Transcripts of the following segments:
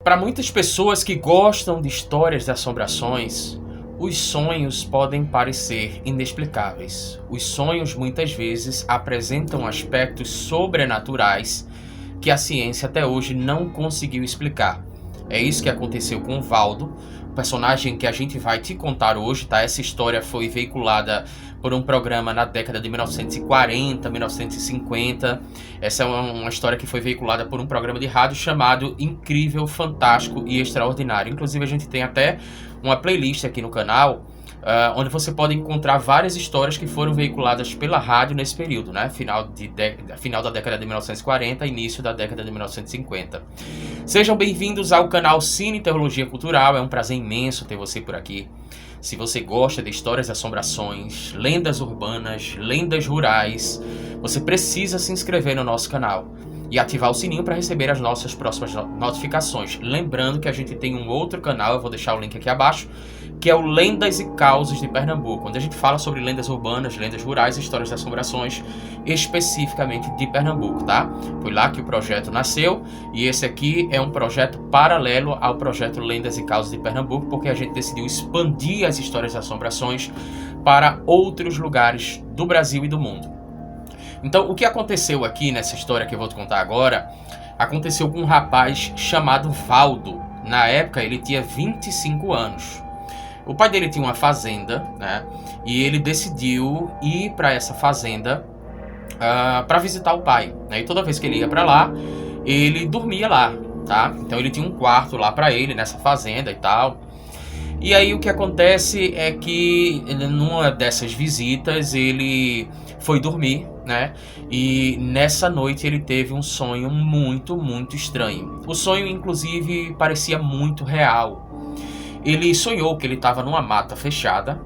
Para muitas pessoas que gostam de histórias de assombrações, os sonhos podem parecer inexplicáveis. Os sonhos muitas vezes apresentam aspectos sobrenaturais que a ciência até hoje não conseguiu explicar. É isso que aconteceu com o Valdo, o personagem que a gente vai te contar hoje, tá? Essa história foi veiculada por um programa na década de 1940, 1950. Essa é uma história que foi veiculada por um programa de rádio chamado Incrível, Fantástico e Extraordinário. Inclusive a gente tem até uma playlist aqui no canal, onde você pode encontrar várias histórias que foram veiculadas pela rádio nesse período, né? Final da década de 1940, início da década de 1950. Sejam bem-vindos ao canal Cine Teologia Cultural, é um prazer imenso ter você por aqui. Se você gosta de histórias de assombrações, lendas urbanas, lendas rurais, você precisa se inscrever no nosso canal e ativar o sininho para receber as nossas próximas notificações. Lembrando que a gente tem um outro canal, eu vou deixar o link aqui abaixo, que é o Lendas e Causos de Pernambuco, onde a gente fala sobre lendas urbanas, lendas rurais e histórias de assombrações, especificamente de Pernambuco, tá? Foi lá que o projeto nasceu, e esse aqui é um projeto paralelo ao projeto Lendas e Causos de Pernambuco, porque a gente decidiu expandir as histórias de assombrações para outros lugares do Brasil e do mundo. Então, o que aconteceu aqui nessa história que eu vou te contar agora, aconteceu com um rapaz chamado Valdo. Na época, ele tinha 25 anos. O pai dele tinha uma fazenda, né? E ele decidiu ir para essa fazenda para visitar o pai, né? E toda vez que ele ia para lá, ele dormia lá, tá? Então, ele tinha um quarto lá para ele, nessa fazenda e tal. E aí, o que acontece é que, numa dessas visitas, ele foi dormir, né? E nessa noite ele teve um sonho muito, muito estranho. O sonho, inclusive, parecia muito real. Ele sonhou que ele estava numa mata fechada,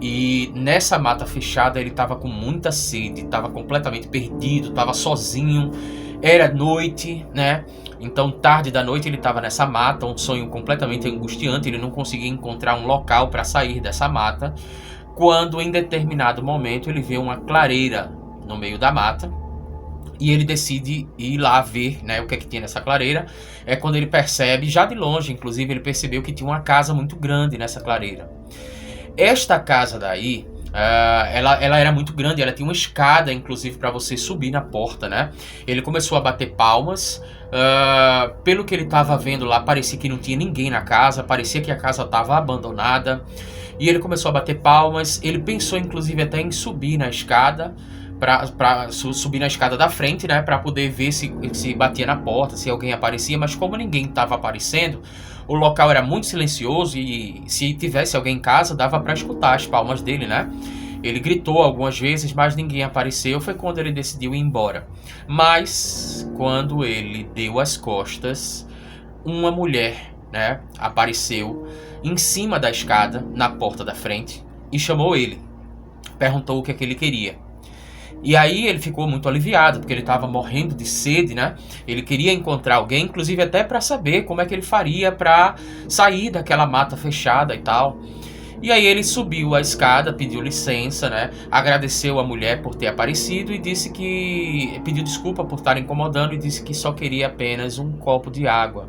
e nessa mata fechada ele estava com muita sede, estava completamente perdido, estava sozinho, era noite, né? Então, tarde da noite ele estava nessa mata, um sonho completamente angustiante, ele não conseguia encontrar um local para sair dessa mata, quando em determinado momento ele vê uma clareira no meio da mata, e ele decide ir lá ver, né, o que é que tinha nessa clareira. É quando ele percebe, já de longe inclusive, ele percebeu que tinha uma casa muito grande nessa clareira. Esta casa daí, ela era muito grande, ela tinha uma escada inclusive para você subir na porta, né? Ele começou a bater palmas, pelo que ele estava vendo lá, parecia que não tinha ninguém na casa, parecia que a casa estava abandonada, e ele começou a bater palmas. Ele pensou inclusive até em subir na escada, para subir na escada da frente, né, para poder ver se batia na porta, se alguém aparecia, mas como ninguém estava aparecendo, o local era muito silencioso e se tivesse alguém em casa, dava para escutar as palmas dele, né? Ele gritou algumas vezes, mas ninguém apareceu. Foi quando ele decidiu ir embora. Mas quando ele deu as costas, uma mulher, né, apareceu em cima da escada, na porta da frente, e chamou ele. Perguntou o que é que ele queria. E aí ele ficou muito aliviado, porque ele estava morrendo de sede, né? Ele queria encontrar alguém, inclusive até para saber como é que ele faria para sair daquela mata fechada e tal. E aí ele subiu a escada, pediu licença, né? Agradeceu a mulher por ter aparecido e disse que... pediu desculpa por estar incomodando e disse que só queria apenas um copo de água,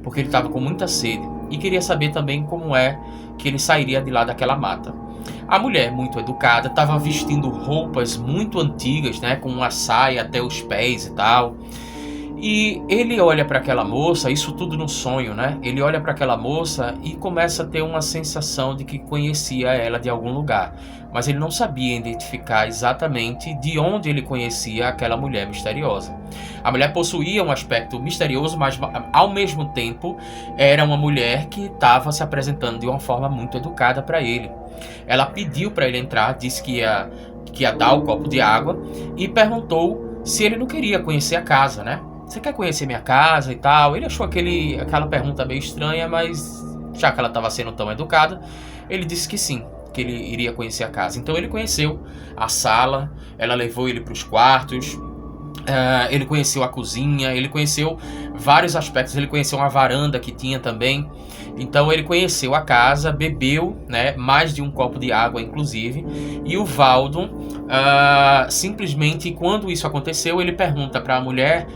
porque ele estava com muita sede. E queria saber também como é que ele sairia de lá daquela mata. A mulher, muito educada, estava vestindo roupas muito antigas, né, com uma saia até os pés e tal. E ele olha para aquela moça, isso tudo no sonho, né? Ele olha para aquela moça e começa a ter uma sensação de que conhecia ela de algum lugar, mas ele não sabia identificar exatamente de onde ele conhecia aquela mulher misteriosa. A mulher possuía um aspecto misterioso, mas ao mesmo tempo era uma mulher que estava se apresentando de uma forma muito educada para ele. Ela pediu para ele entrar, disse que ia dar o copo de água e perguntou se ele não queria conhecer a casa, né? Você quer conhecer minha casa e tal? Ele achou aquela pergunta meio estranha, mas já que ela estava sendo tão educada, ele disse que sim, que ele iria conhecer a casa. Então ele conheceu a sala, ela levou ele para os quartos, ele conheceu a cozinha, ele conheceu vários aspectos, ele conheceu uma varanda que tinha também. Então ele conheceu a casa, bebeu, né, mais de um copo de água inclusive, e o Valdo simplesmente, quando isso aconteceu, ele pergunta para a mulher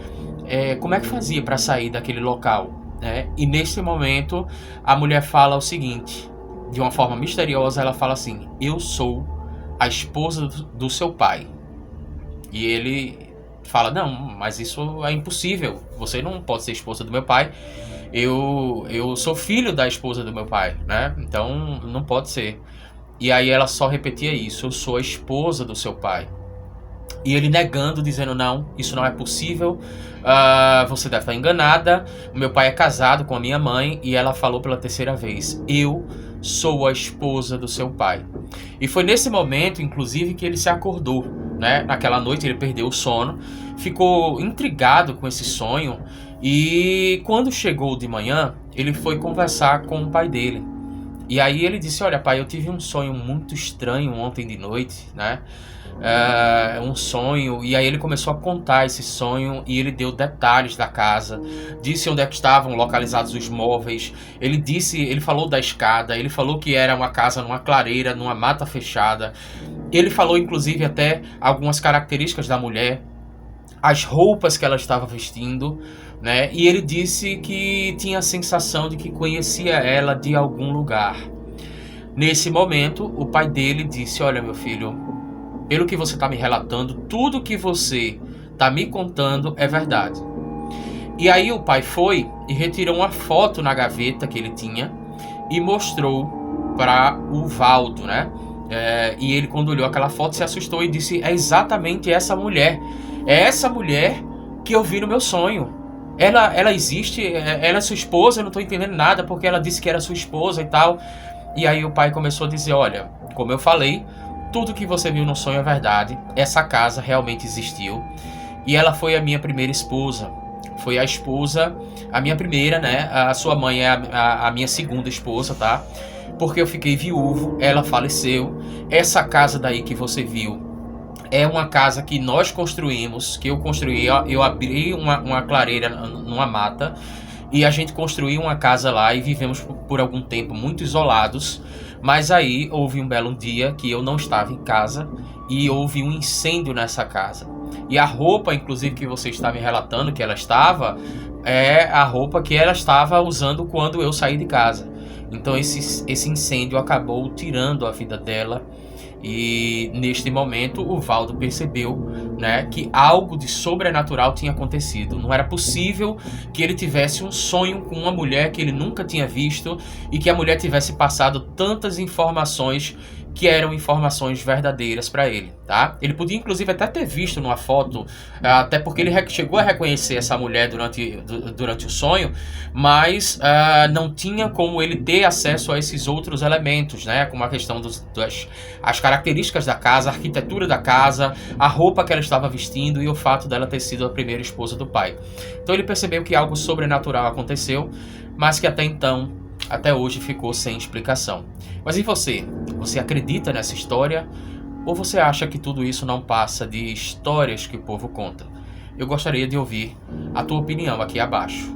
como é que fazia para sair daquele local. né? E nesse momento a mulher fala o seguinte, de uma forma misteriosa, ela fala assim: eu sou a esposa do seu pai. E ele fala: não, mas isso é impossível, você não pode ser esposa do meu pai, eu sou filho da esposa do meu pai, né? Então não pode ser. E aí ela só repetia isso: eu sou a esposa do seu pai. E ele negando, dizendo: não, isso não é possível, você deve estar enganada, o meu pai é casado com a minha mãe. E ela falou pela terceira vez: eu sou a esposa do seu pai. E foi nesse momento, inclusive, que ele se acordou, né? Naquela noite ele perdeu o sono, ficou intrigado com esse sonho. E quando chegou de manhã, ele foi conversar com o pai dele. E aí ele disse: olha, pai, eu tive um sonho muito estranho ontem de noite, né? Um sonho. E aí ele começou a contar esse sonho e ele deu detalhes da casa, disse onde é que estavam localizados os móveis. Ele falou da escada, ele falou que era uma casa numa clareira, numa mata fechada. Ele falou inclusive até algumas características da mulher, as roupas que ela estava vestindo, né? E ele disse que tinha a sensação de que conhecia ela de algum lugar. Nesse momento, o pai dele disse: olha, meu filho, pelo que você está me relatando, tudo que você está me contando é verdade. E aí o pai foi e retirou uma foto na gaveta que ele tinha e mostrou para o Valdo, né? E ele, quando olhou aquela foto, se assustou e disse: é exatamente essa mulher. É essa mulher que eu vi no meu sonho. Ela existe, ela é sua esposa, eu não estou entendendo nada porque ela disse que era sua esposa e tal. E aí o pai começou a dizer: olha, como eu falei, tudo que você viu no sonho é verdade. Essa casa realmente existiu. E ela foi a minha primeira esposa. Foi a esposa, a minha primeira, né? A sua mãe é a minha segunda esposa, tá? Porque eu fiquei viúvo, ela faleceu. Essa casa daí que você viu é uma casa que nós construímos, que eu construí. Eu abri uma clareira numa mata e a gente construiu uma casa lá e vivemos por algum tempo muito isolados. Mas aí houve um belo dia que eu não estava em casa e houve um incêndio nessa casa. E a roupa, inclusive, que você está me relatando que ela estava, é a roupa que ela estava usando quando eu saí de casa. Então esse incêndio acabou tirando a vida dela. E neste momento o Valdo percebeu, né, que algo de sobrenatural tinha acontecido. Não era possível que ele tivesse um sonho com uma mulher que ele nunca tinha visto e que a mulher tivesse passado tantas informações que eram informações verdadeiras para ele, tá? Ele podia inclusive até ter visto numa foto, até porque ele chegou a reconhecer essa mulher durante o sonho, mas não tinha como ele ter acesso a esses outros elementos, né? Como a questão as características da casa, a arquitetura da casa, a roupa que ela estava vestindo e o fato dela ter sido a primeira esposa do pai. Então ele percebeu que algo sobrenatural aconteceu, mas que até hoje ficou sem explicação. Mas e você? Você acredita nessa história? Ou você acha que tudo isso não passa de histórias que o povo conta? Eu gostaria de ouvir a tua opinião aqui abaixo.